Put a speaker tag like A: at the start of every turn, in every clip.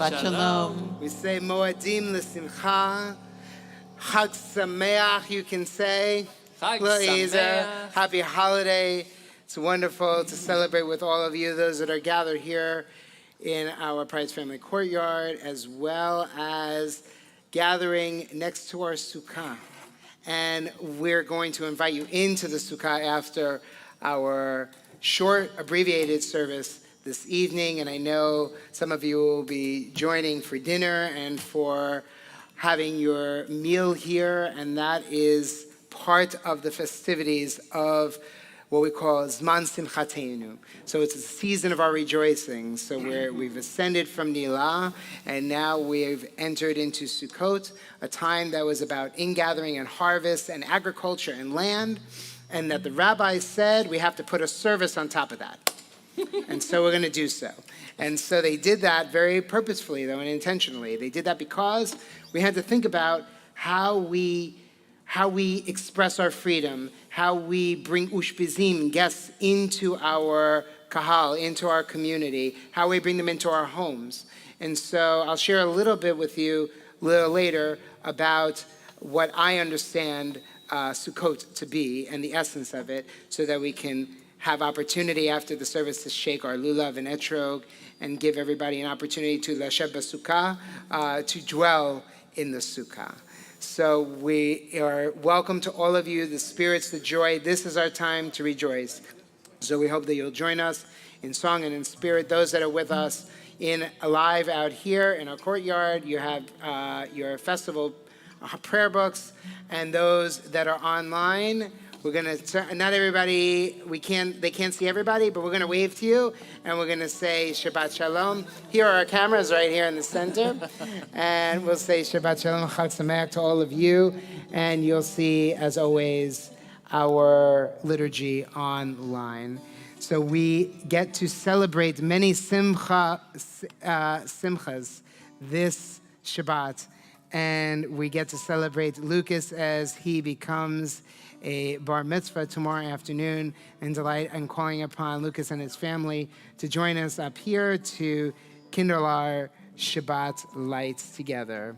A: Shabbat Shalom.
B: We say Moadim L'Simcha. Chag Sameach, you can say.
C: Chag
B: Sameach.
C: Sameach.
B: Happy holiday. It's wonderful to celebrate with all of you, those that are gathered here in our Price Family Courtyard, as well as gathering next to our Sukkah. And we're going to invite you into the Sukkah after our short, abbreviated service this evening. And I know some of you will be joining for dinner and for having your meal here. And that is part of the festivities of what we call Zman Simchateinu. So it's a season of our rejoicing. So we've ascended from Nilah, and now we've entered into Sukkot, a time that was about ingathering and harvest and agriculture and land, and that the rabbis said we have to put a service on top of that. And so we're going to do so. And so they did that very purposefully, though, and intentionally. They did that because we had to think about how we express our freedom, how we bring ushpizim, guests, into our kahal, into our community, how we bring them into our homes. And so I'll share a little bit with you a little later about what I understand Sukkot to be and the essence of it, so that we can have opportunity after the service to shake our lulav and etrog and give everybody an opportunity to lashev b'sukkah, to dwell in the sukkah. So we are welcome to all of you, the spirits, the joy. This is our time to rejoice. So we hope that you'll join us in song and in spirit. Those that are with us live out here in our courtyard, you have your festival prayer books. And those that are online, we're going to, not everybody, they can't see everybody, but we're going to wave to you, and we're going to say Shabbat Shalom. Here are our cameras right here in the center, and we'll say Shabbat Shalom, Chag Sameach to all of you, and you'll see, as always, our liturgy online. So we get to celebrate many simchas this Shabbat, and we get to celebrate Lucas as he becomes a bar mitzvah tomorrow afternoon, and delight in calling upon Lucas and his family to join us up here to kindle our Shabbat lights together.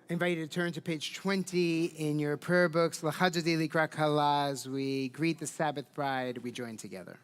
B: I invite you to turn to page 20 in your prayer books. L'chadjadi likra kala, as we greet the Sabbath bride, we join together.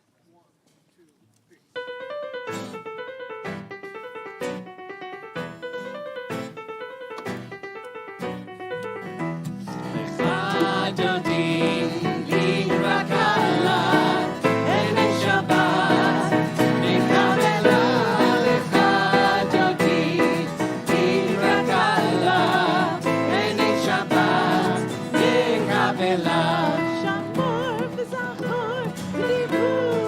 D: Shamor v'zachor v'dibur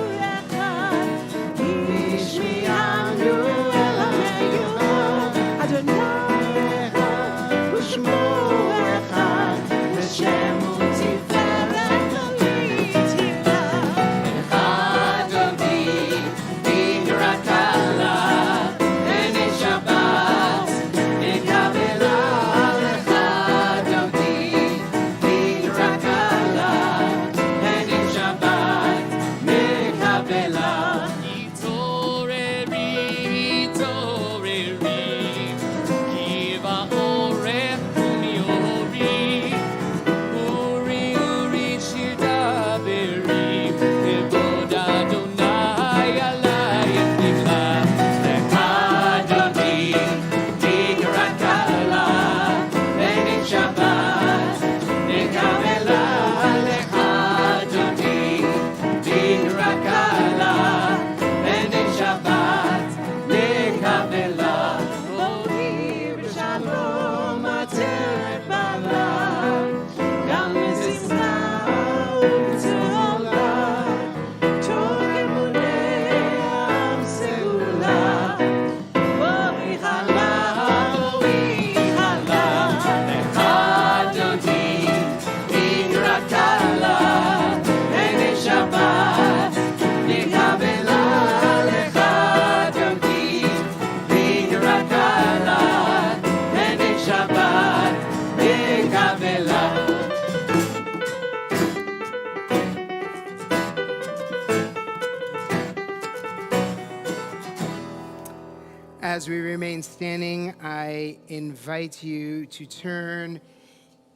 B: As we remain standing, I invite you to turn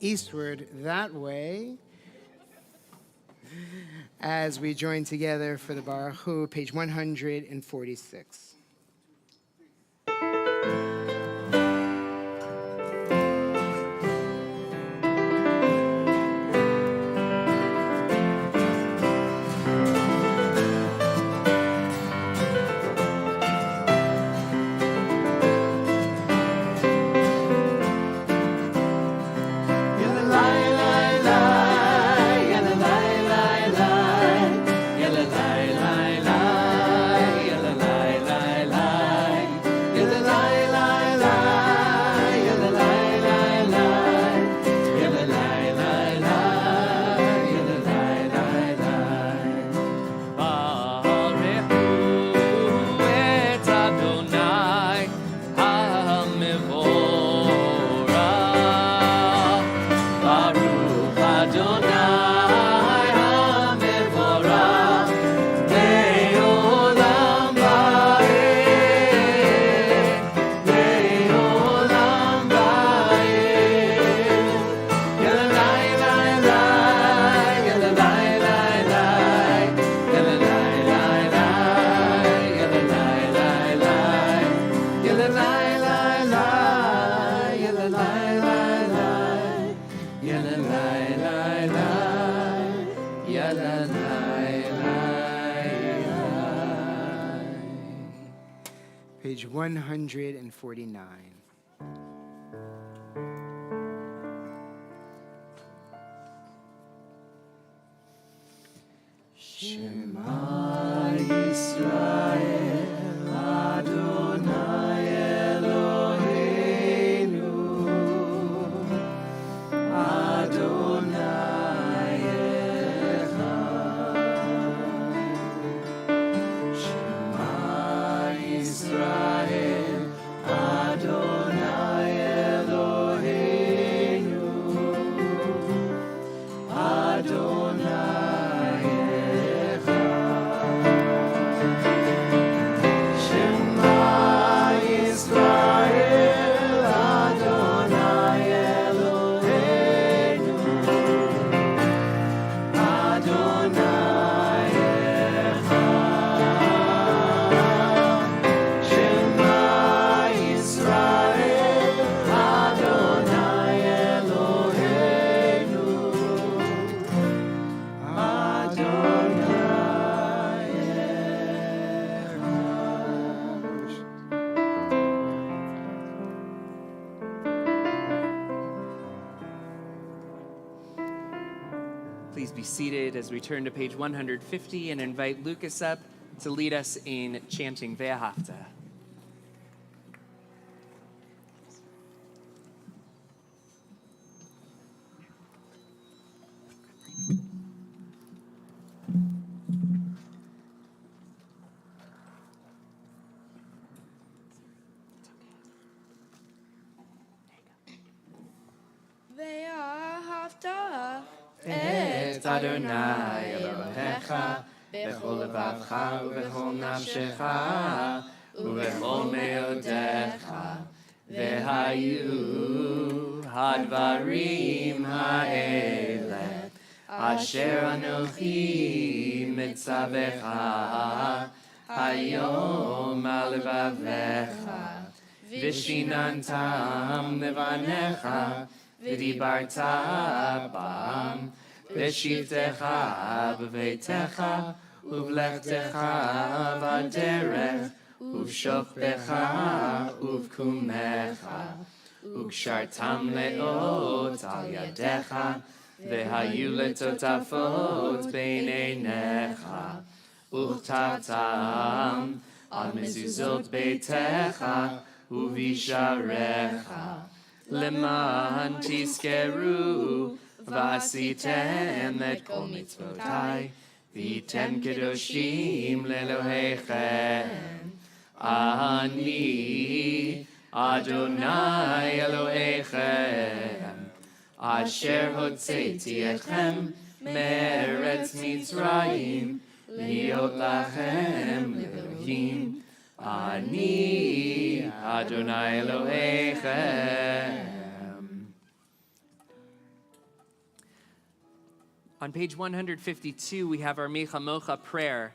B: eastward that way as we join together for the Baruch Hu, page 146. Page 149. Shema Yisrael Adonai Eloheinu Adonai Echad. Shema Yisrael Adonai Eloheinu Adonai Echad. Shema Yisrael Adonai Eloheinu Adonai Echad. Shema Yisrael Adonai Eloheinu Adonai
A: Please be seated as we turn to page 150 and invite Lucas up to lead us in chanting Ve'ahavta.
C: ואהבת
A: את אדוני אלוהיך בכל לבבך ובכל נפשך ובכל מאודיך והיו הדברים האלה אשר אנוכי מצווך היום על לבביך ושיננתם לבניך ודיברת בם בשבתך בביתך ובלכתך בדרך ובשוכבך ובקומך וקשרתם לאות על ידיך והיו לטוטפות בין עיניך, וכתבתם על מזוזות ביתך ובשעריך, למען תזכרו ועשיתם את כל מצוותיי, והייתם קדושים לאלוהיכם. אני אדוני אלוהיכם, אשר הוצאתי אתכם מארץ מצרים, להיות לכם לאלוהים. אני אדוני אלוהיכם. On page 152, we have our Mecha Mocha prayer.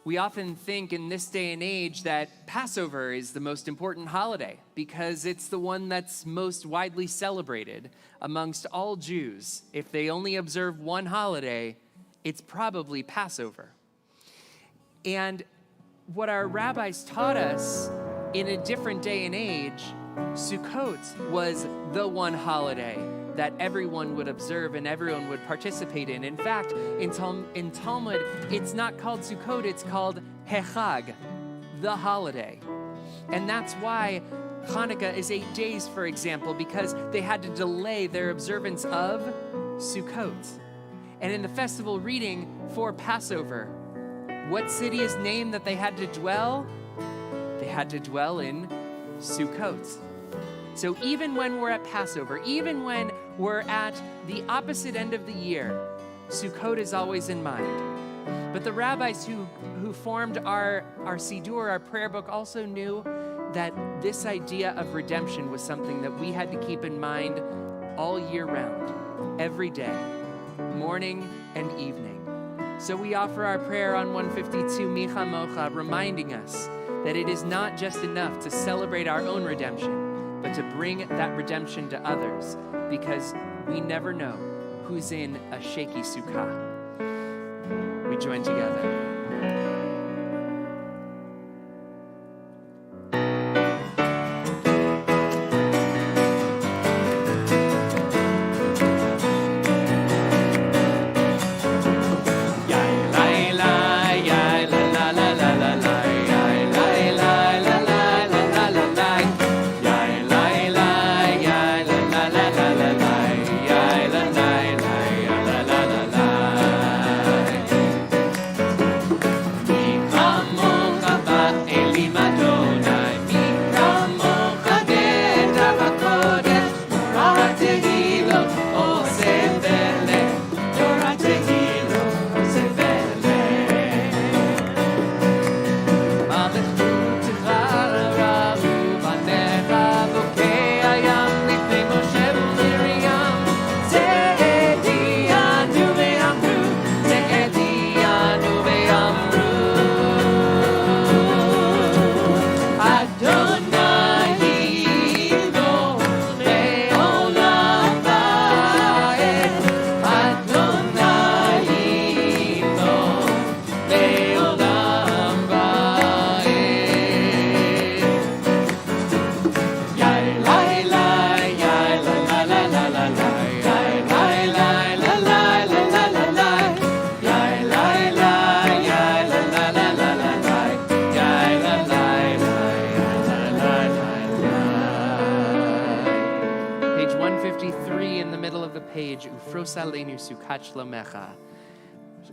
A: We often think in this day and age that Passover is the most important holiday because it's the one that's most widely celebrated amongst all Jews. If they only observe one holiday, it's probably Passover. And what our rabbis taught us in a different day and age, Sukkot was the one holiday that everyone would observe and everyone would participate in. In fact, in Talmud, it's not called Sukkot, it's called Hechag, the holiday. And that's why Hanukkah is 8 days, for example, because they had to delay their observance of Sukkot. And in the festival reading for Passover, what city is named that they had to dwell? They had to dwell in Sukkot. So even when we're at Passover, even when we're at the opposite end of the year, Sukkot is always in mind. But the rabbis who formed our Siddur, our prayer book, also knew that this idea of redemption was something that we had to keep in mind all year round, every day, morning and evening. So we offer our prayer on 152, Mecha Mocha, reminding us that it is not just enough to celebrate our own redemption, but to bring that redemption to others, because we never know who's in a shaky sukkah. We join together.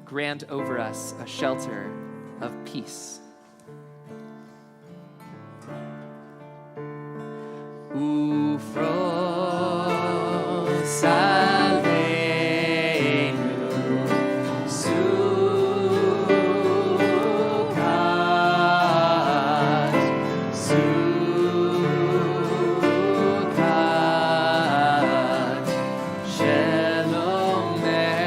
A: Grant over us a shelter of peace. Ufros aleinu Sukkot, Sukkot, Shalom Lecha.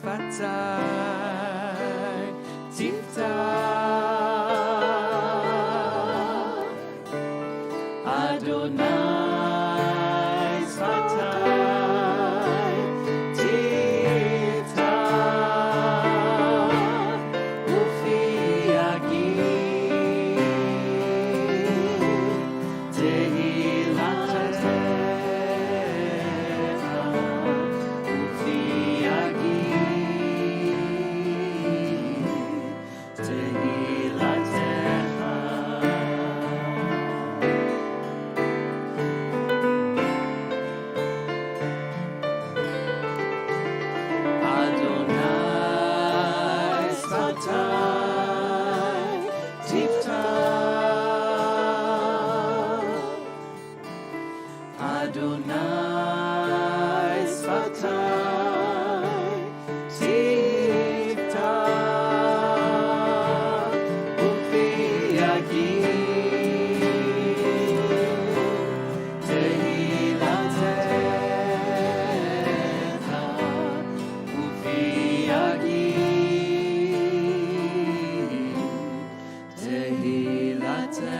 A: שפתיי תפתח. אדוני שפתיי תפתח, ופי יגיד תהילתך, ופי יגיד תהילתך. Adonai שפתיי תפתח, ופי יגיד תהילתך, ופי יגיד תהילתך.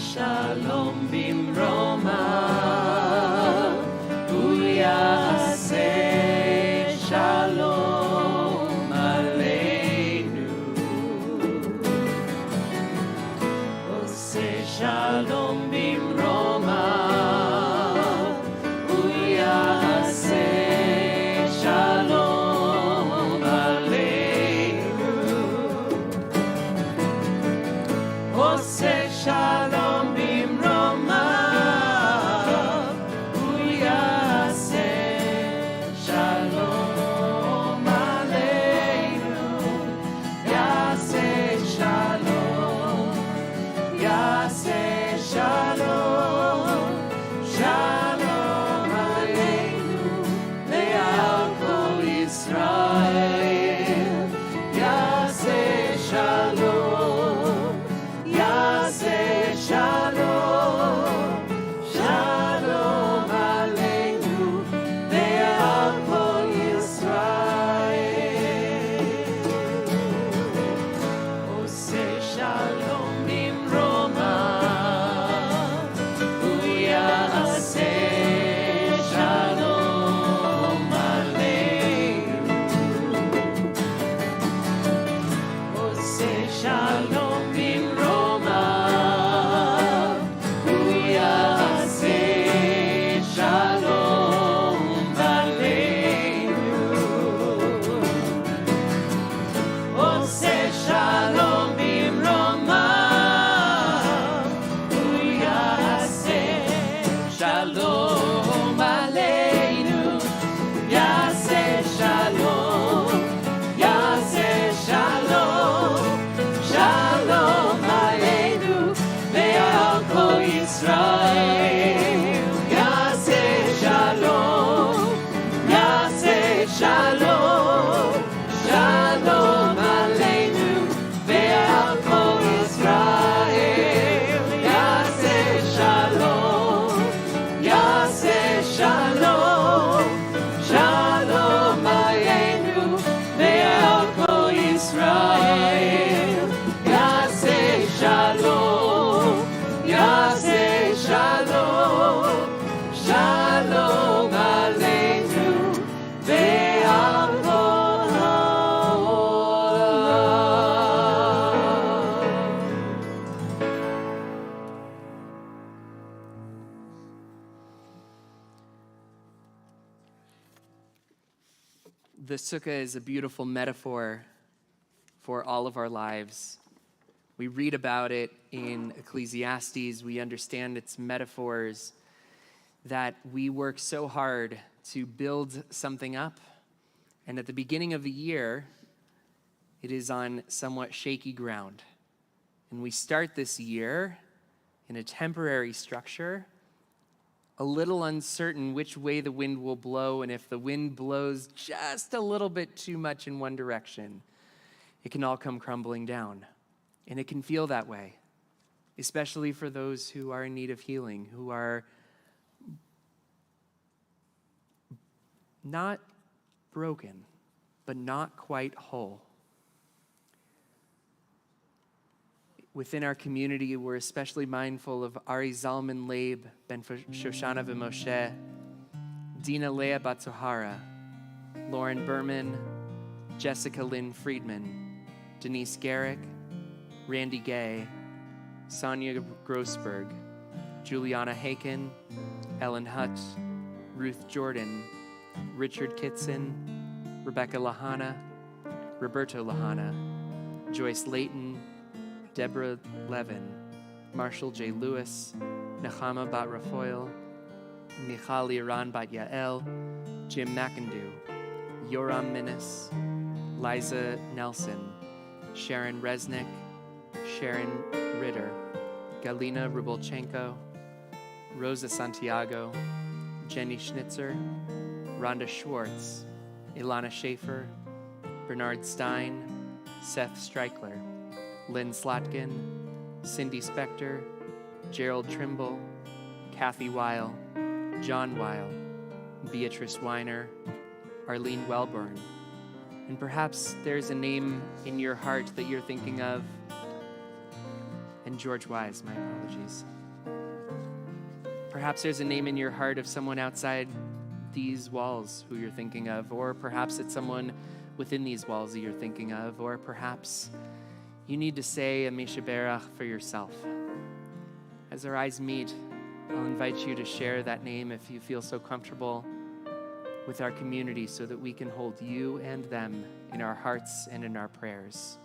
A: Shalom bimromav, הוא יעשה שלום עלינו. עושה שלום במרומיו, הוא יעשה שלום עלינו. עושה שלום במרומיו, הוא יעשה שלום עלינו. יעשה שלום, יעשה שלום, שלום עלינו ועל כל ישראל. יעשה שלום, יעשה שלום, שלום עלינו ועל כל ישראל. עושה שלום במרומיו, הוא יעשה שלום עלינו. עושה שלום במרומיו, הוא יעשה שלום עלינו. עושה שלום במרומיו, הוא יעשה שלום עלינו. יעשה שלום, יעשה שלום, שלום The Sukkah is a beautiful metaphor for all of our lives. We read about it in Ecclesiastes. We understand its metaphors that we work so hard to build something up. And at the beginning of the year, it is on somewhat shaky ground. And we start this year in a temporary structure, a little uncertain which way the wind will blow, and if the wind blows just a little bit too much in one direction, it can all come crumbling down. And it can feel that way, especially for those who are in need of healing, who are not broken, but not quite whole. Within our community, we're especially mindful of Ari Zalman Leib, Ben Shoshana V'Moshe, Dina Leah Batzohara, Lauren Berman, Jessica Lynn Friedman, Denise Garrick, Randy Gay, Sonia Grossberg, Juliana Haken, Ellen Hutt, Ruth Jordan, Richard Kitson, Rebecca Lahana, Roberto Lahana, Joyce Layton, Deborah Levin, Marshall J. Lewis, Nechama Bat Rafael, Michal Iran Bat Yael, Jim McIndoe, Yoram Minnis, Liza Nelson, Sharon Resnick, Sharon Ritter, Galina Rubolchenko, Rosa Santiago, Jenny Schnitzer, Rhonda Schwartz, Ilana Schaefer, Bernard Stein, Seth Streichler, Lynn Slotkin, Cindy Spector, Gerald Trimble, Kathy Weil, John Weil, Beatrice Weiner, Arlene Wellborn. And perhaps there's a name in your heart that you're thinking of. And George Wise, my apologies. Perhaps there's a name in your heart of someone outside these walls who you're thinking of, or perhaps it's someone within these walls that you're thinking of, or perhaps you need to say a Misha Berach for yourself. As our eyes meet, I'll invite you to share that name if you feel so comfortable with our community so that we can hold you and them in our hearts and in our prayers.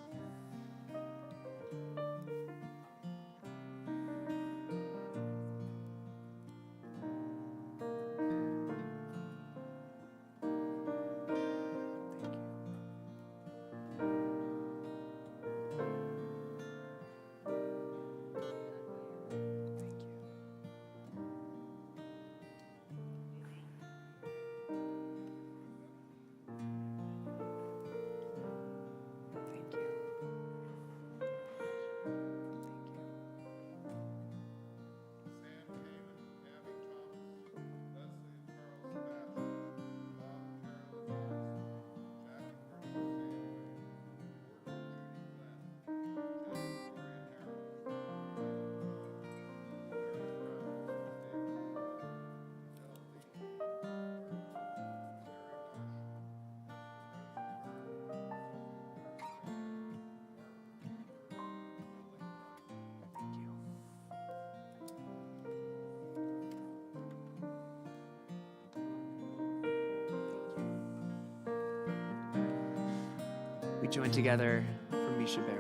A: We join together for Misha Berach.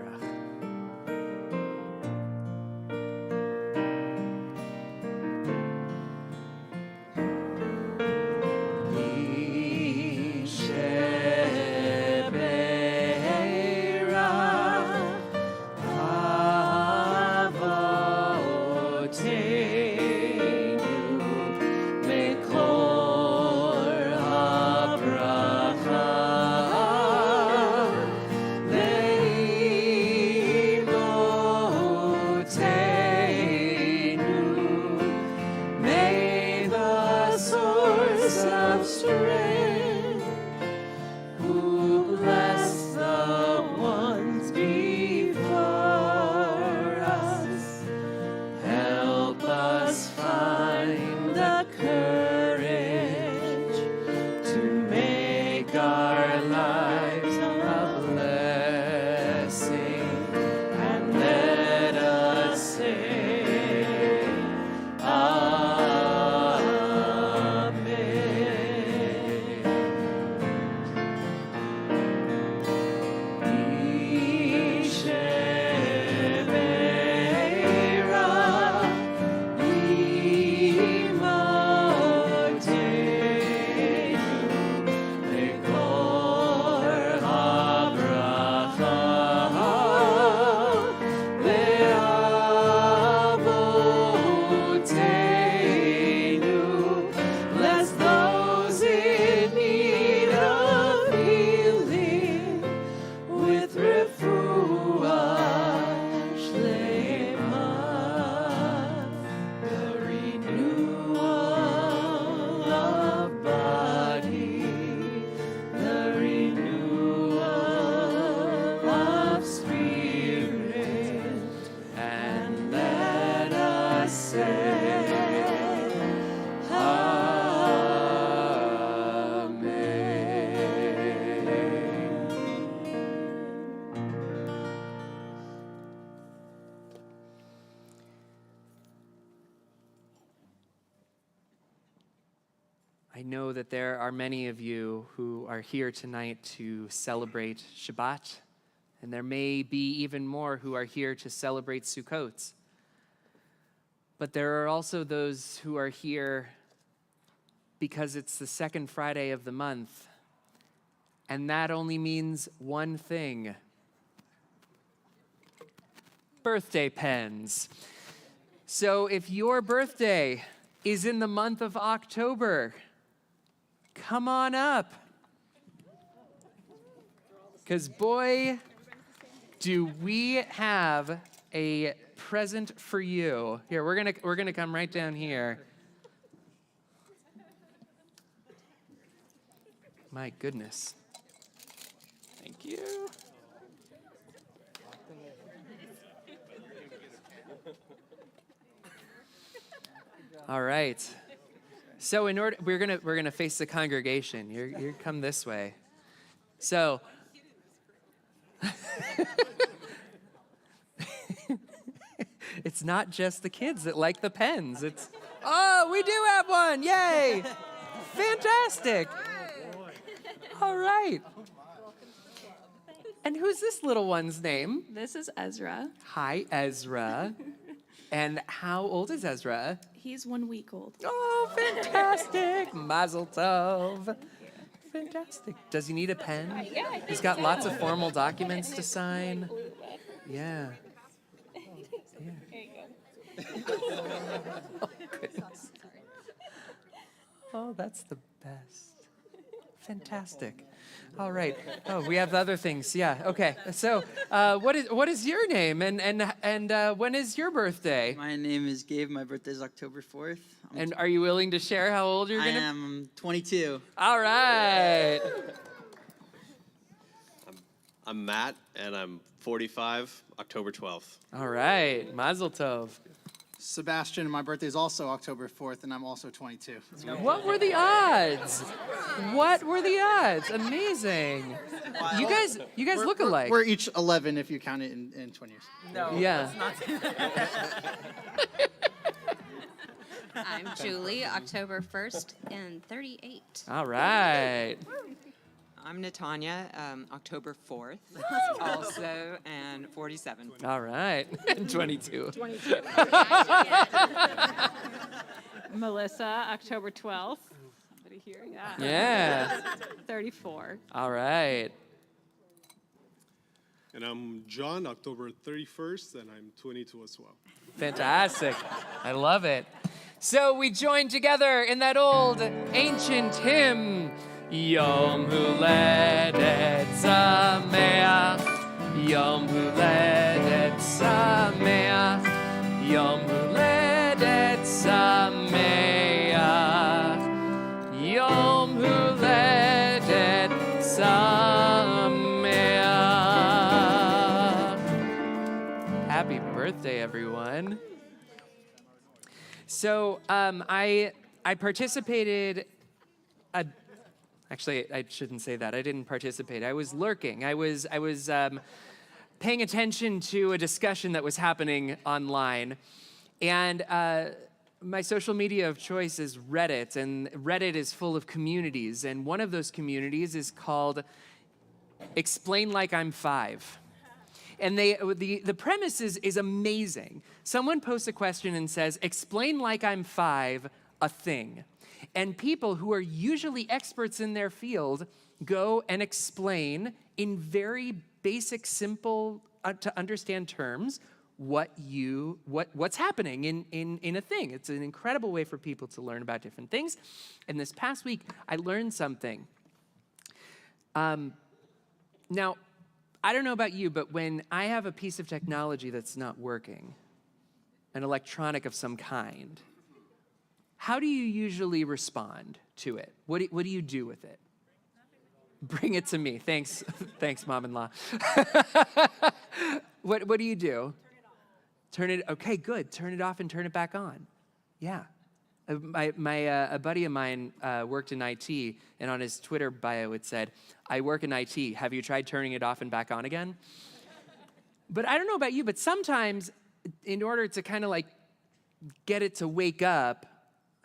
A: know that there are many of you who are here tonight to celebrate Shabbat, and there may be even more who are here to celebrate Sukkot. But there are also those who are here because it's the second Friday of the month, and that only means one thing: birthday pens. So if your birthday is in the month of October, come on up. Because boy, do we have a present for you. Here, we're gonna come right down here. My goodness. Thank you. All right. So we're gonna face the congregation. You come this way. So it's not just the kids that like the pens. We do have one. Yay! Fantastic. All right. And who's this little one's name?
C: This is Ezra.
A: Hi, Ezra. And how old is Ezra?
C: He's 1 week old.
A: Oh, fantastic. Mazel tov. Fantastic. Does he need a pen?
C: Yeah.
A: He's got lots of formal documents to sign. Yeah. Oh, goodness. Oh, that's the best. Fantastic. All right. Oh, we have the other things. Yeah. Okay. So, what is your name and when is your birthday?
D: My name is Gabe. My birthday is October 4th.
A: And are you willing to share how old you're
D: I
A: gonna?
D: am 22.
A: All right.
E: I'm Matt, and I'm 45, October 12th.
A: All right. Mazel tov.
F: Sebastian, my birthday is also October 4th, and I'm also 22.
A: What were the odds? What were the odds? Amazing. You guys look alike.
F: We're each 11 if you count it in 20 years.
A: Yeah.
G: I'm Julie, October 1st and 38.
A: All right.
H: I'm Natanya, October 4th, also, and 47.
A: All right. 22.
C: Melissa, October 12th. Somebody here? Yeah.
A: Yeah.
C: 34.
A: All right.
I: And I'm John, October 31st, and I'm 22 as well.
A: Fantastic. I love it. So we join together in that old ancient hymn. Yom Huledet Sameach, Yom Huledet Sameach, Yom Huledet Sameach, Yom Huledet Sameach. Happy birthday, everyone. So I participated. Actually, I shouldn't say that. I didn't participate. I was lurking. I was paying attention to a discussion that was happening online, and my social media of choice is Reddit, and Reddit is full of communities, and one of those communities is called "Explain Like I'm 5." And the premise is amazing. Someone posts a question and says, "Explain like I'm 5 a thing." And people who are usually experts in their field go and explain in very basic, simple to understand terms what's happening in a thing. It's an incredible way for people to learn about different things. And this past week, I learned something. Now, I don't know about you, but when I have a piece of technology that's not working, an electronic of some kind, how do you usually respond to it? What do you do with it? Bring it to me. Thanks, thanks, mom-in-law. What do you do? Turn it off. Okay, good. Turn it off and turn it back on. Yeah. A buddy of mine worked in IT, and on his Twitter bio it said, "I work in IT. Have you tried turning it off and back on again?" But I don't know about you, but sometimes in order to kind of like get it to wake up,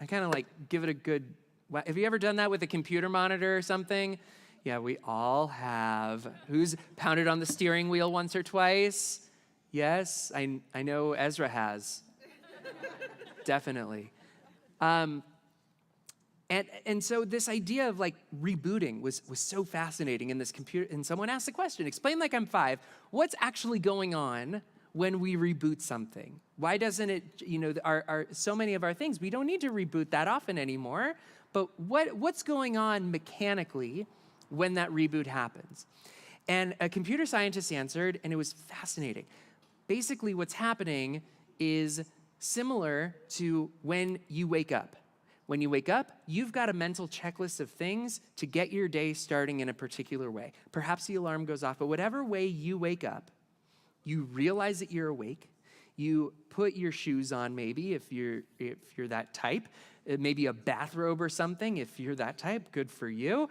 A: I kind of like give it a good Have you ever done that with a computer monitor or something? Yeah, we all have. Who's pounded on the steering wheel once or twice? Yes, I know Ezra has. Definitely. And so this idea of like rebooting was so fascinating in this computer. And someone asked the question, explain like I'm 5, what's actually going on when we reboot something? Why doesn't it, so many of our things, we don't need to reboot that often anymore. But what's going on mechanically when that reboot happens? And a computer scientist answered, and it was fascinating. Basically, what's happening is similar to when you wake up. When you wake up, you've got a mental checklist of things to get your day starting in a particular way. Perhaps the alarm goes off, but whatever way you wake up, you realize that you're awake. You put your shoes on, maybe if you're that type. Maybe a bathrobe or something if you're that type. Good for you.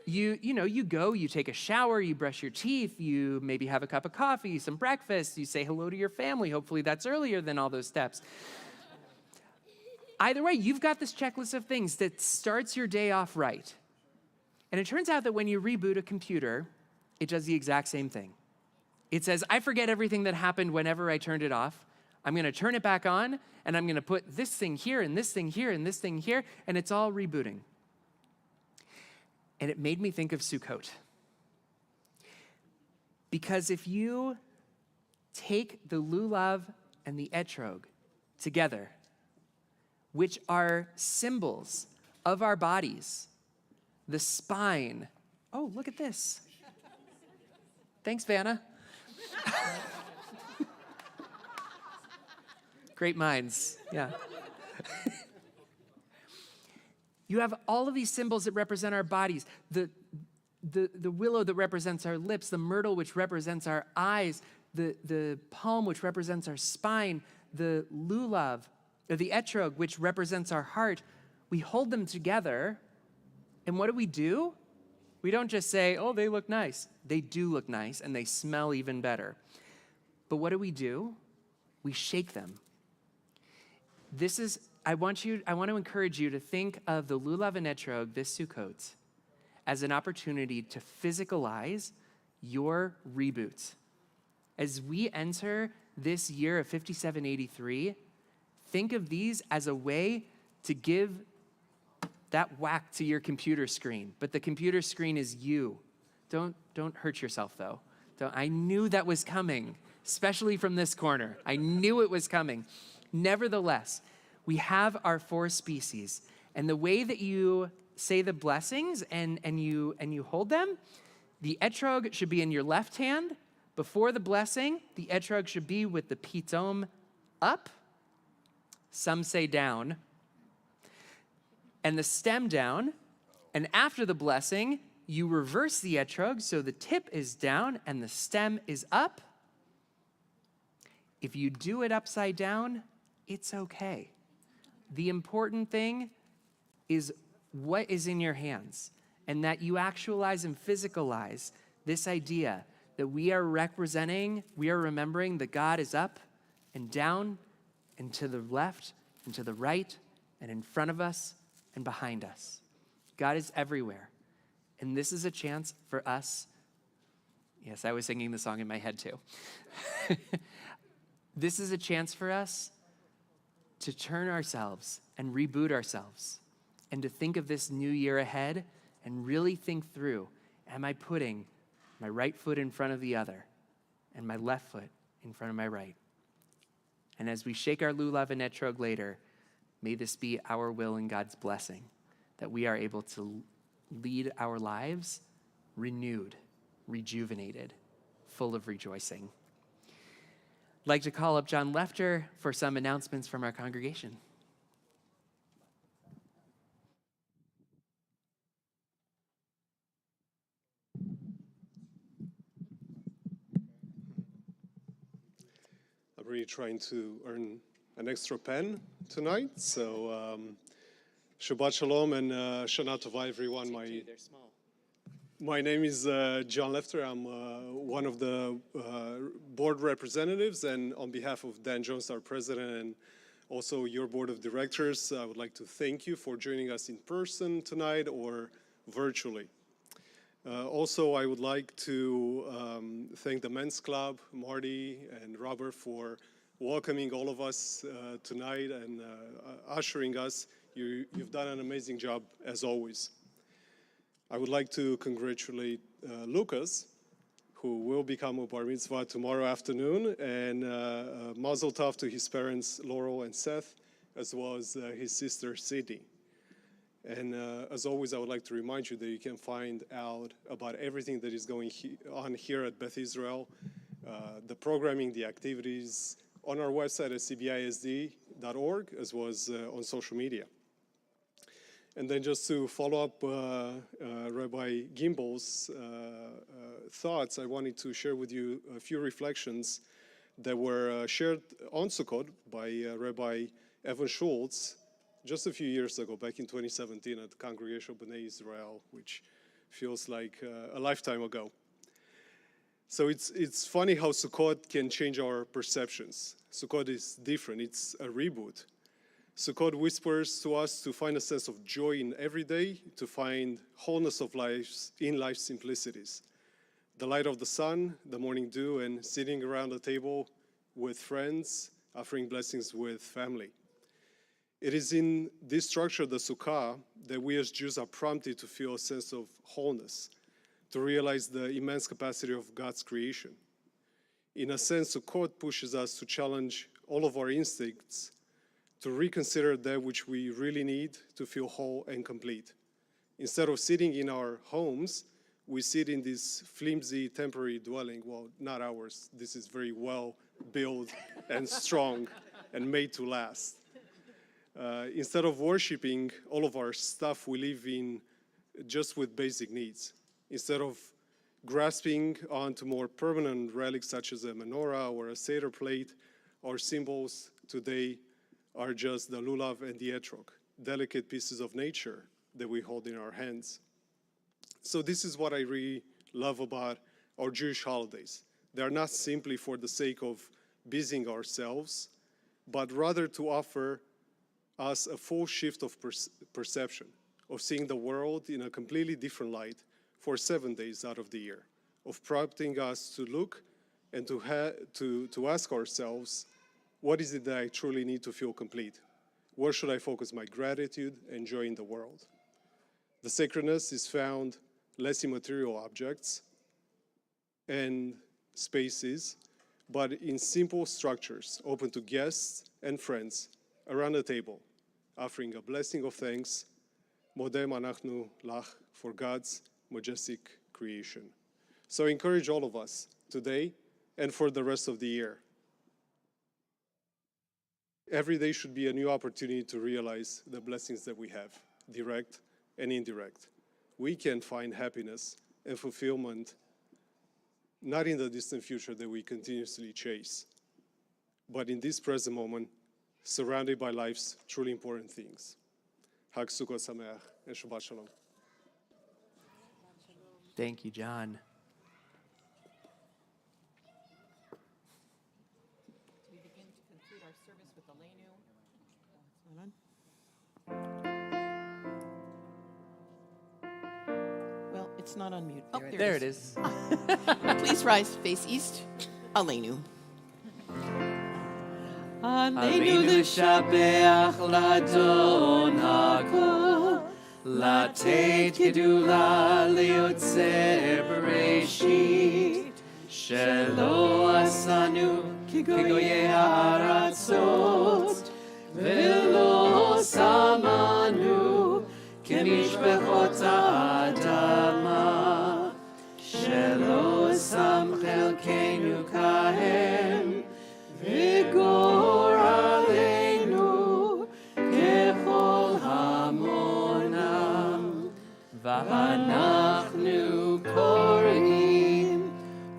A: You go, you take a shower, you brush your teeth, you maybe have a cup of coffee, some breakfast, you say hello to your family. Hopefully that's earlier than all those steps. Either way, you've got this checklist of things that starts your day off right. And it turns out that when you reboot a computer, it does the exact same thing. It says, I forget everything that happened whenever I turned it off. I'm going to turn it back on, and I'm going to put this thing here, and this thing here, and this thing here, and it's all rebooting. And it made me think of Sukkot. Because if you take the lulav and the etrog together, which are symbols of our bodies, the spine. Oh, look at this. Thanks, Vanna. Great minds, yeah. You have all of these symbols that represent our bodies. The willow that represents our lips, the myrtle which represents our eyes, the palm which represents our spine, the lulav, or the etrog which represents our heart. We hold them together, and what do? We don't just say, oh, they look nice. They do look nice, and they smell even better. But what do? We shake them. I want to encourage you to think of the lulav and etrog, this Sukkot, as an opportunity to physicalize your reboot. As we enter this year of 5783, think of these as a way to give that whack to your computer screen. But the computer screen is you. Don't hurt yourself, though. I knew that was coming, especially from this corner. I knew it was coming. Nevertheless, we have our 4 species. And the way that you say the blessings and you hold them, the etrog should be in your left hand. Before the blessing, the etrog should be with the pitom up. Some say down. And the stem down. And after the blessing, you reverse the etrog so the tip is down and the stem is up. If you do it upside down, it's okay. The important thing is what is in your hands, and that you actualize and physicalize this idea that we are remembering that God is up and down and to the left and to the right and in front of us and behind us. God is everywhere. And this is a chance for us. Yes, I was singing the song in my head too. This is a chance for us to turn ourselves and reboot ourselves and to think of this new year ahead and really think through, am I putting my right foot in front of the other and my left foot in front of my right? And as we shake our lulav and etrog later, may this be our will and God's blessing, that we are able to lead our lives renewed, rejuvenated, full of rejoicing. I'd like to call up John Lefter for some announcements from our congregation.
I: I'm really trying to earn an extra pen tonight. So Shabbat Shalom and Shana Tova, everyone. My name is John Lefter. I'm one of the board representatives, and on behalf of Dan Jones, our president, and Also, your board of directors, I would like to thank you for joining us in person tonight or virtually. Also, I would like to thank the Men's Club, Marty and Robert, for welcoming all of us tonight and ushering us. You've done an amazing job, as always. I would like to congratulate Lucas, who will become a bar mitzvah tomorrow afternoon, and mazel tov to his parents, Laurel and Seth, as well as his sister, Sydney. And as always, I would like to remind you that you can find out about everything that is going on here at Beth Israel, the programming, the activities, on our website at cbisd.org, as well as on social media. And then just to follow up Rabbi Gimbel's thoughts, I wanted to share with you a few reflections that were shared on Sukkot by Rabbi Evan Schultz just a few years ago, back in 2017 at the Congregation of B'nai Israel, which feels like a lifetime ago. So it's funny how Sukkot can change our perceptions. Sukkot is different, it's a reboot. Sukkot whispers to us to find a sense of joy in every day, to find wholeness of life in life's simplicities. The light of the sun, the morning dew, and sitting around the table with friends, offering blessings with family. It is in this structure, the Sukkah, that we as Jews are prompted to feel a sense of wholeness, to realize the immense capacity of God's creation. In a sense, Sukkot pushes us to challenge all of our instincts, to reconsider that which we really need to feel whole and complete. Instead of sitting in our homes, we sit in this flimsy temporary dwelling. Well, not ours. This is very well built and strong and made to last. Instead of worshiping all of our stuff, we live in just with basic needs. Instead of grasping onto more permanent relics such as a menorah or a Seder plate, our symbols today are just the lulav and the etrog, delicate pieces of nature that we hold in our hands. So this is what I really love about our Jewish holidays. They are not simply for the sake of busying ourselves, but rather to offer us a full shift of perception, of seeing the world in a completely different light for 7 days out of the year, of prompting us to look and to ask ourselves, what is it that I truly need to feel complete? Where should I focus my gratitude and joy in the world? The sacredness is found less in material objects and spaces, but in simple structures open to guests and friends around the table, offering a blessing of thanks, modem anachnu lach, for God's majestic creation. So I encourage all of us today and for the rest of the year. Every day should be a new opportunity to realize the blessings that we have, direct and indirect. We can find happiness and fulfillment not in the distant future that we continuously chase, but in this present moment, surrounded by life's truly important things. Hag Sukkot Sameach and Shabbat Shalom.
A: Thank you, John.
H: We begin to conclude our service with Aleinu.
J: Well, it's not on mute.
A: There it is.
J: Please rise, face east. Aleinu.
A: Aleinu l'shabeach l'Adon hakol, לתת גדולה ליוצר בראשית, שלא עשנו כגויי הארצות, ולא שמנו כמשפחות האדמה, שלא שם חלקנו כהם, וגורלנו ככל המונם, ואנחנו קוראים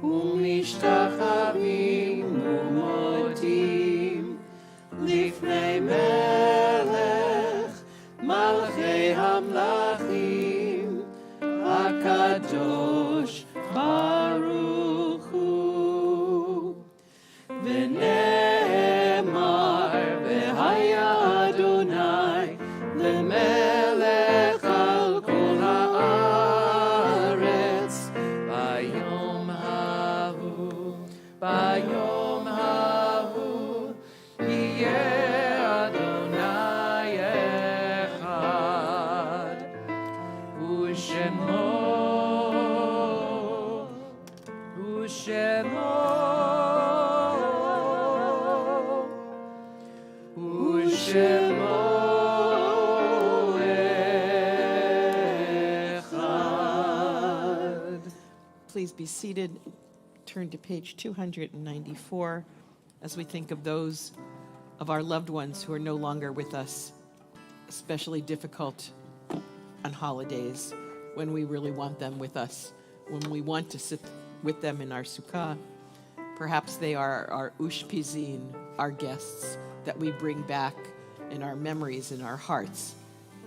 A: ומשתחווים ומודים לפני מלך מלכי המלכים הקדוש ברוך הוא. ונאמר והיה Bayom hahu yeh Adonai echad, u'shemo echad.
J: Please be seated. Turn to page 294 as we think of those of our loved ones who are no longer with us, especially difficult on holidays when we really want them with us, when we want to sit with them in our sukkah. Perhaps they are our ushpizin, our guests that we bring back in our memories, in our hearts,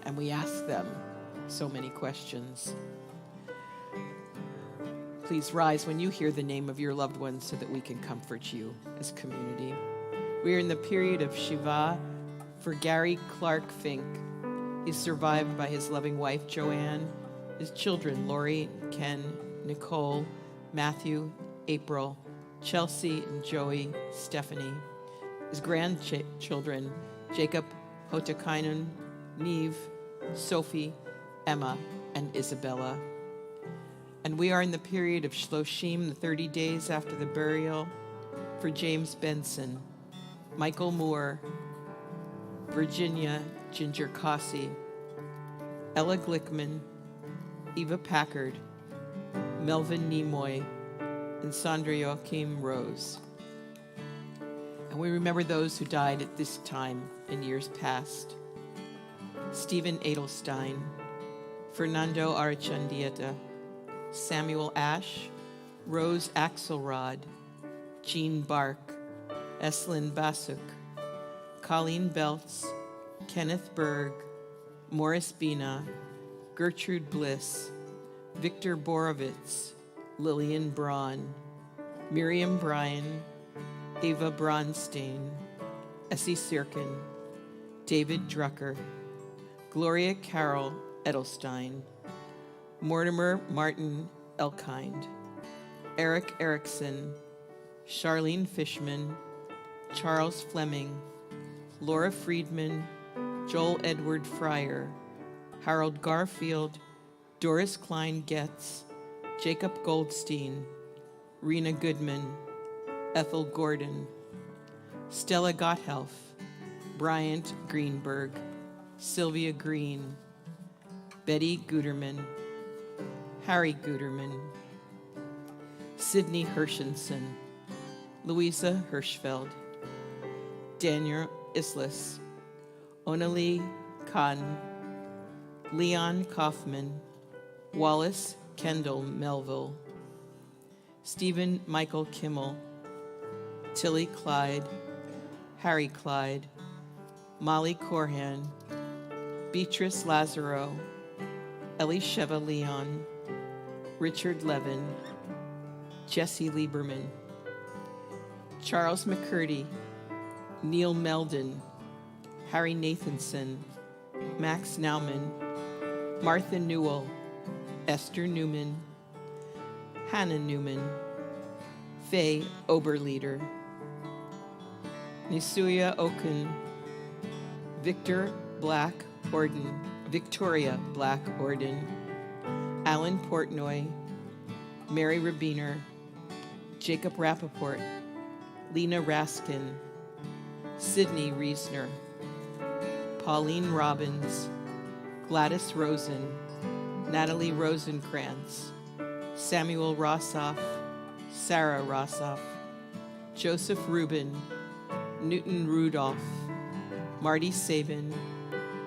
J: and we ask them so many questions. Please rise when you hear the name of your loved ones so that we can comfort you as community. We are in the period of Shiva for Gary Clark Fink. He's survived by his loving wife, Joanne, his children, Lori, Ken, Nicole, Matthew, April, Chelsea and Joey, Stephanie, his grandchildren, Jacob, Hotakainen, Neve, Sophie, Emma, and Isabella. And we are in the period of Shloshim, the 30 days after the burial, for James Benson, Michael Moore, Virginia Ginger Cossey, Ella Glickman, Eva Packard, Melvin Nimoy, and Sandra Joachim Rose. And we remember those who died at this time in years past. Stephen Edelstein, Fernando Arachandieta, Samuel Ash, Rose Axelrod, Jean Bark, Eslyn Basuk, Colleen Belts, Kenneth Berg, Morris Bina, Gertrude Bliss, Victor Borovitz, Lillian Braun, Miriam Bryan, Ava Bronstein, Essie Sirkin, David Drucker, Gloria Carol Edelstein, Mortimer Martin Elkind, Eric Erickson, Charlene Fishman, Charles Fleming, Laura Friedman, Joel Edward Fryer, Harold Garfield, Doris Klein Getz, Jacob Goldstein, Rena Goodman, Ethel Gordon, Stella Gotthelf, Bryant Greenberg, Sylvia Green, Betty Guterman, Harry Guterman, Sidney Hershenson, Louisa Hirschfeld, Daniel Islis, Onalee Khan, Leon Kaufman, Wallace Kendall Melville, Stephen Michael Kimmel, Tilly Clyde, Harry Clyde, Molly Corhan, Beatrice Lazaro, Elisheva Leon, Richard Levin, Jesse Lieberman, Charles McCurdy, Neil Meldon, Harry Nathanson, Max Nauman, Martha Newell, Esther Newman, Hannah Newman, Faye Oberlieder, Nisuya Okun, Victoria Black Orden, Alan Portnoy, Mary Rabiner, Jacob Rappaport, Lena Raskin, Sydney Reesner, Pauline Robbins, Gladys Rosen, Natalie Rosenkrantz, Samuel Rossoff, Sarah Rossoff, Joseph Rubin, Newton Rudolph, Marty Sabin,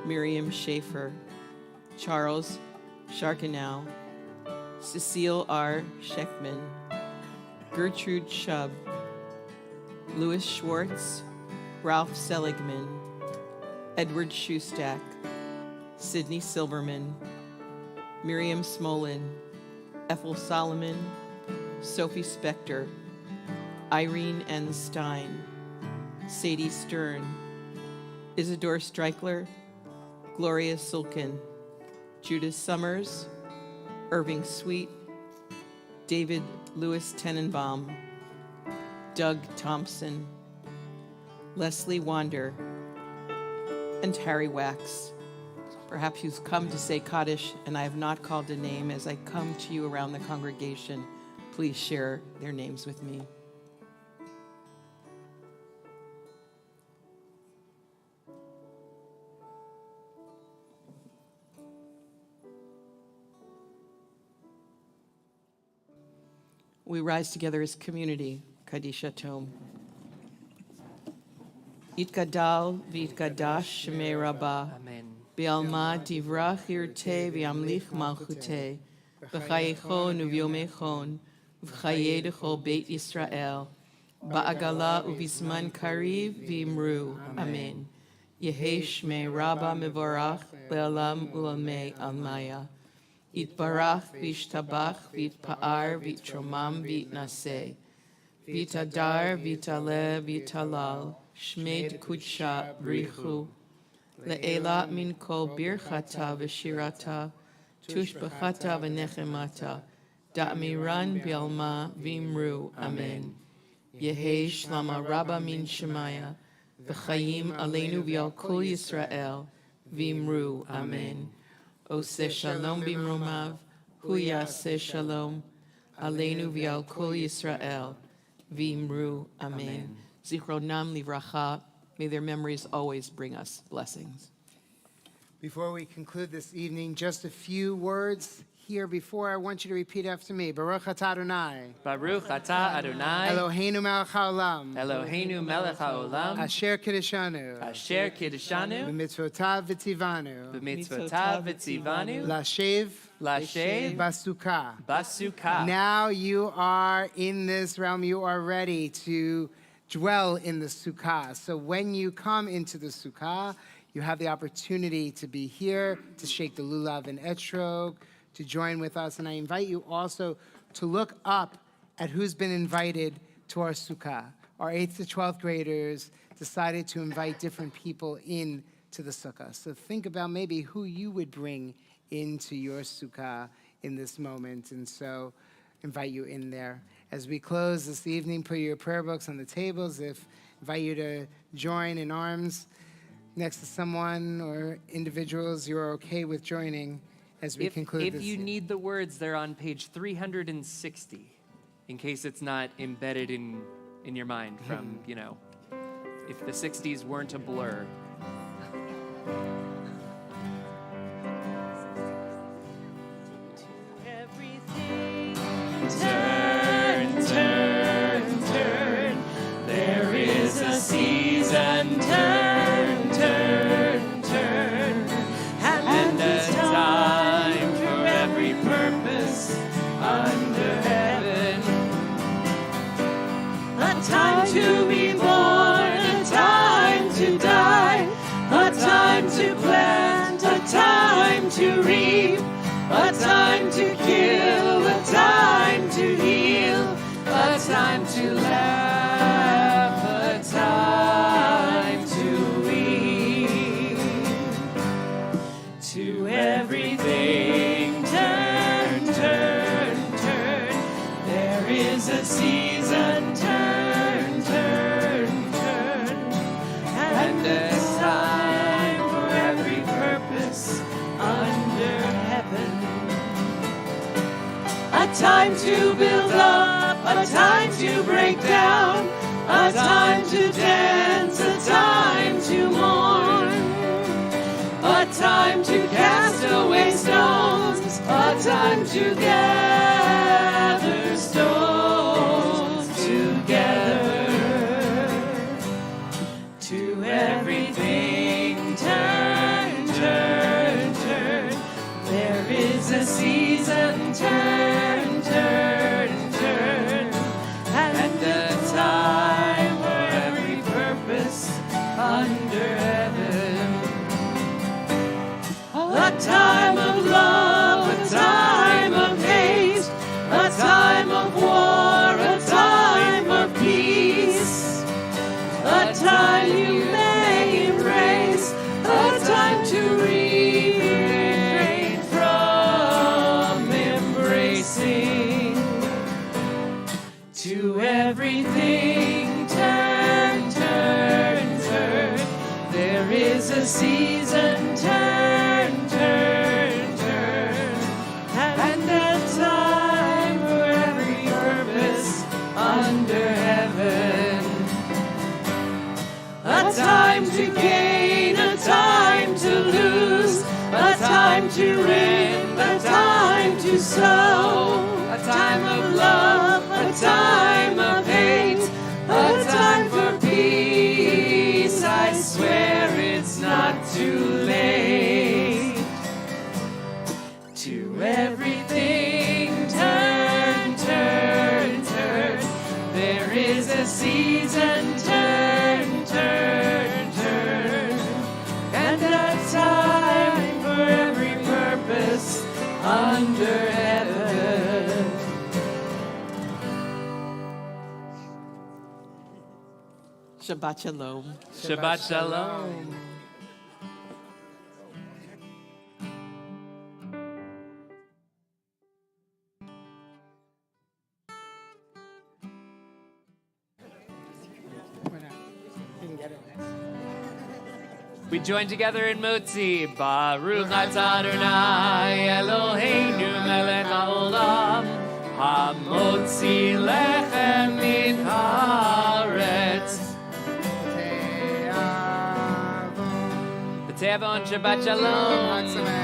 J: Miriam Schaefer, Charles Sharkanow, Cecile R. Scheckman, Gertrude Schubb, Louis Schwartz, Ralph Seligman, Edward Schustak, Sidney Silverman, Miriam Smolin, Ethel Solomon, Sophie Spector, Irene N. Stein, Sadie Stern, Isidore Streichler, Gloria Sulkin, Judith Summers, Irving Sweet, David Louis Tenenbaum, Doug Thompson, Leslie Wander, and Harry Wax. Perhaps you've come to say Kaddish and I have not called a name. As I come to you around the congregation, please share their names with me. We rise together as community, Kadisha Tom. Yitgadal v'yitgadash shemei Rabbah.
A: Amen.
J: B'alma divrach yirteh v'yamlich malchuteh. B'chayechon u'vyomechon. V'chayedecho Beit Yisrael. Ba'agala u'visman kariv v'imru. Amen. Yehei shmei Rabbah mevorach le'alam u'lamei almaya. Yitbarach v'yishtabach v'yitpa'ar v'yitromam v'yitnaseh. V'yitadar v'yitaleh v'yitalal. Shmed kudsha brichu. Le'ela min kol birchata v'shirata. Tushbachata v'nechemata. Da'miran v'alma v'imru. Amen. Yehei shlama Rabba min shemaya. V'chayim aleinu v'al kol Yisrael. V'imru. Amen. Oseh shalom b'mromav. Hu yaseh shalom. Aleinu v'al kol Yisrael. V'imru. Amen. Zichronam livracha. May their memories always bring us blessings.
B: Before we conclude this evening, just a few words here before. I want you to repeat after me. Baruch atah Adonai.
A: Baruch atah Adonai.
B: Eloheinu melech haolam.
A: Eloheinu melech haolam.
B: Asher kiddushanu.
A: Asher kiddushanu.
B: B'mitzvotav v'tzivanu.
A: B'mitzvotav v'tzivanu.
B: Lashev.
A: Lashev.
B: Basukkah.
A: Basukkah.
B: Now you are in this realm. You are ready to dwell in the Sukkah. So when you come into the Sukkah, you have the opportunity to be here, to shake the lulav and etrog, to join with us. And I invite you also to look up at who's been invited to our Sukkah. Our 8th to 12th graders decided to invite different people in to the Sukkah. So think about maybe who you would bring into your Sukkah in this moment. And so invite you in there. As we close this evening, put your prayer books on the tables. Invite you to join in arms next to someone or individuals you're okay with joining as we conclude this.
A: If you need the words, they're on page 360, in case it's not embedded in your mind from, if the 60s weren't a blur. Turn, turn, turn. There is a season. Turn, turn, turn. And a time for every purpose under heaven. A time to be born, a time to die, a time to plant, a time to reap, a time to kill, a time to heal, a time to laugh, a time to weep. To everything turn, turn, turn. There is a season, turn, turn, turn. And a time for every purpose under heaven. A time to build up, a time to break down, a time to dance, a time to mourn, a time to cast away stones, a time to gather stones together. To everything turn, turn, turn. There is a season, turn, turn, turn. And a time for every purpose under heaven. A time of love, a time of hate, season, turn, turn, turn, and a time for every purpose under heaven. A time to gain, a time to lose, a time to rend, a time to sow, a time of love, a time of hate, a time for peace. I swear it's not too late. To everything, turn, turn, turn. There is a season, turn, turn, turn, and a time for every purpose under heaven.
J: Shabbat Shalom.
A: Shabbat Shalom.
B: Didn't get it.
A: We join together in Motzi. Baruch atah Adonai Eloheinu melech haolam, hamotzi lechem min haaretz. B'teavon Shabbat Shalom.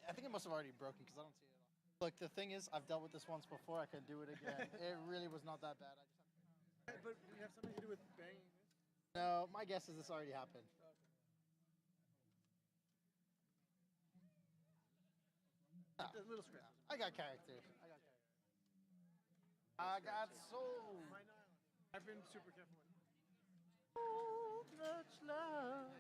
F: I think it must have already broken because I don't see it. Look, the thing is, I've dealt with this once before. I could do it again. It really was not that bad. But we have something to do with banging. No, my guess is this already happened. A little scrap. I got character. I got soul. I've been super careful. So much love.